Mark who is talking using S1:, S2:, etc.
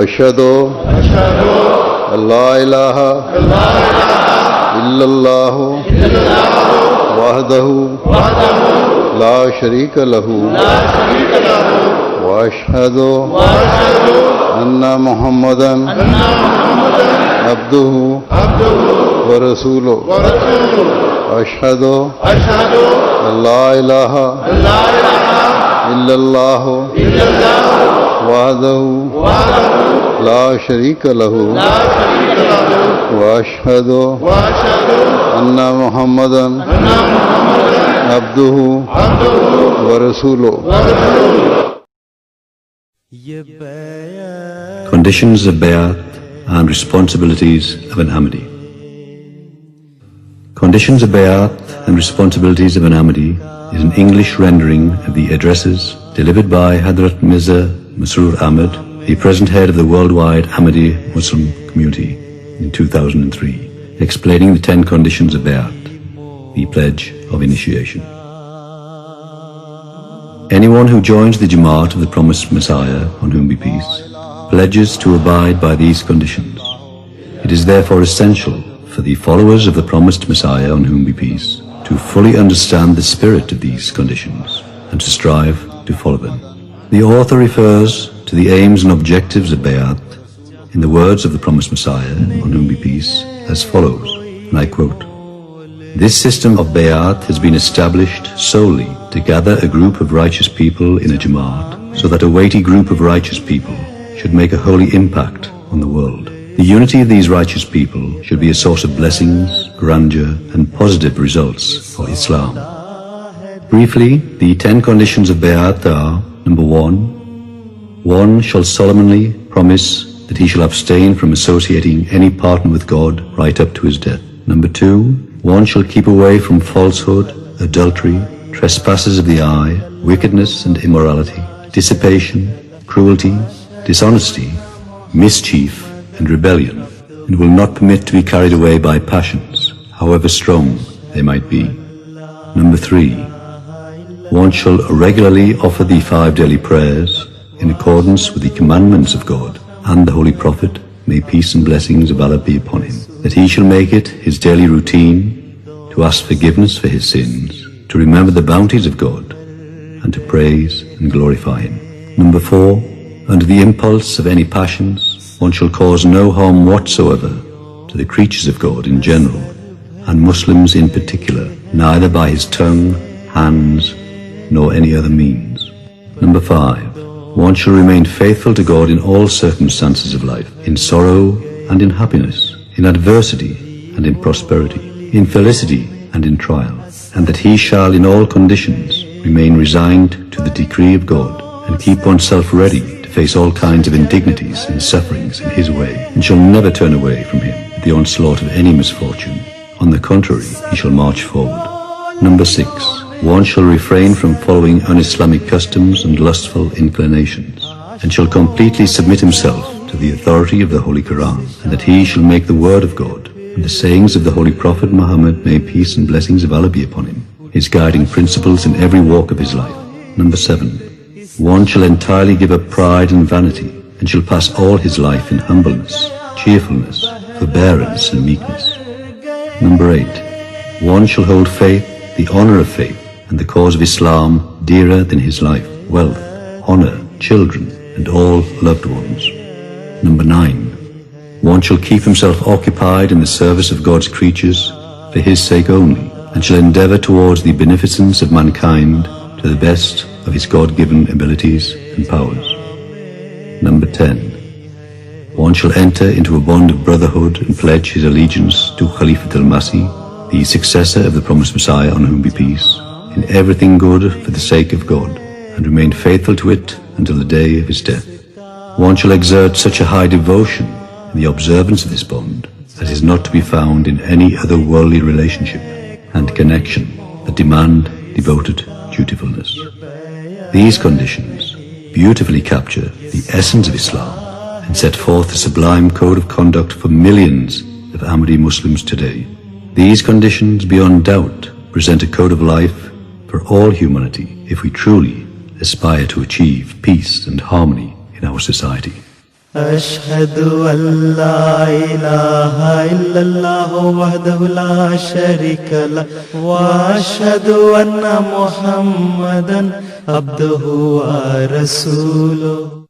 S1: ashhadu an la ilaha illallah wahdahu la sharika lahu wa ashhadu anna Muhammadan abduhu wa rasuluhu. ashhadu an la ilaha illallah wahdahu la sharika lahu wa ashhadu anna Muhammadan abduhu wa rasuluhu.
S2: Conditions of Bay'at and responsibilities of an Ahmadi. Conditions of Bay'at and responsibilities of an Ahmadi is an English rendering of the addresses delivered by Hadrat Mirza Masroor Ahmad, the present head of the worldwide Ahmadi Muslim community, in 2003, explaining the 10 conditions of Bay'at, the pledge of initiation. Anyone who joins the Jemaah of the promised Messiah, on whom be peace, pledges to abide by these conditions. It is therefore essential for the followers of the promised Messiah, on whom be peace, to fully understand the spirit of these conditions and to strive to follow them. The author refers to the aims and objectives of Bay'at in the words of the promised Messiah, on whom be peace, as follows, and I quote, "This system of Bay'at has been established solely to gather a group of righteous people in a Jemaat, so that a weighty group of righteous people should make a holy impact on the world. The unity of these righteous people should be a source of blessings, grandeur, and positive results for Islam." Briefly, the 10 conditions of Bay'at are: number 1, one shall solemnly promise that he shall abstain from associating any partner with God right up to his death. Number 2, one shall keep away from falsehood, adultery, trespasses of the eye, wickedness and immorality, dissipation, cruelty, dishonesty, mischief, and rebellion, and will not permit to be carried away by passions, however strong they might be. Number 3, one shall regularly offer the 5 daily prayers in accordance with the commandments of God and the Holy Prophet, may peace and blessings of Allah be upon him, that he shall make it his daily routine to ask forgiveness for his sins, to remember the bounties of God, and to praise and glorify him. Number 4, under the impulse of any passions, one shall cause no harm whatsoever to the creatures of God in general, and Muslims in particular, neither by his tongue, hands, nor any other means. Number 5, one shall remain faithful to God in all circumstances of life, in sorrow and in happiness, in adversity and in prosperity, in felicity and in trial, and that he shall in all conditions remain resigned to the decree of God, and keep oneself ready to face all kinds of indignities and sufferings in his way, and shall never turn away from him at the onslaught of any misfortune. On the contrary, he shall march forward. Number 6, one shall refrain from following un-Islamic customs and lustful inclinations, and shall completely submit himself to the authority of the Holy Quran, and that he shall make the word of God and the sayings of the Holy Prophet Muhammad, may peace and blessings of Allah be upon him, his guiding principles in every walk of his life. Number 7, one shall entirely give up pride and vanity, and shall pass all his life in humbleness, cheerfulness, forbearance and meekness. Number 8, one shall hold faith, the honor of faith, and the cause of Islam dearer than his life, wealth, honor, children, and all loved ones. Number 9, one shall keep himself occupied in the service of God's creatures for his sake only, and shall endeavor towards the beneficence of mankind to the best of his God-given abilities and powers. Number 10, one shall enter into a bond of brotherhood and pledge his allegiance to Berkhalifah al-Masih, the successor of the promised Messiah, on whom be peace, in everything good for the sake of God, and remain faithful to it until the day of his death. One shall exert such a high devotion in the observance of this bond as is not to be found in any other worldly relationship and connection that demand devoted dutifulness. These conditions beautifully capture the essence of Islam and set forth a sublime code of conduct for millions of Ahmadi Muslims today. These conditions, beyond doubt, present a code of life for all humanity if we truly aspire to achieve peace and harmony in our society.
S3: अशहदु Allah इलाहा इल्लल्लाहु वहदहु ला शरीका लहु व अशहदु अन्ना Muhammadan अब्दुहु व रसूलुहु।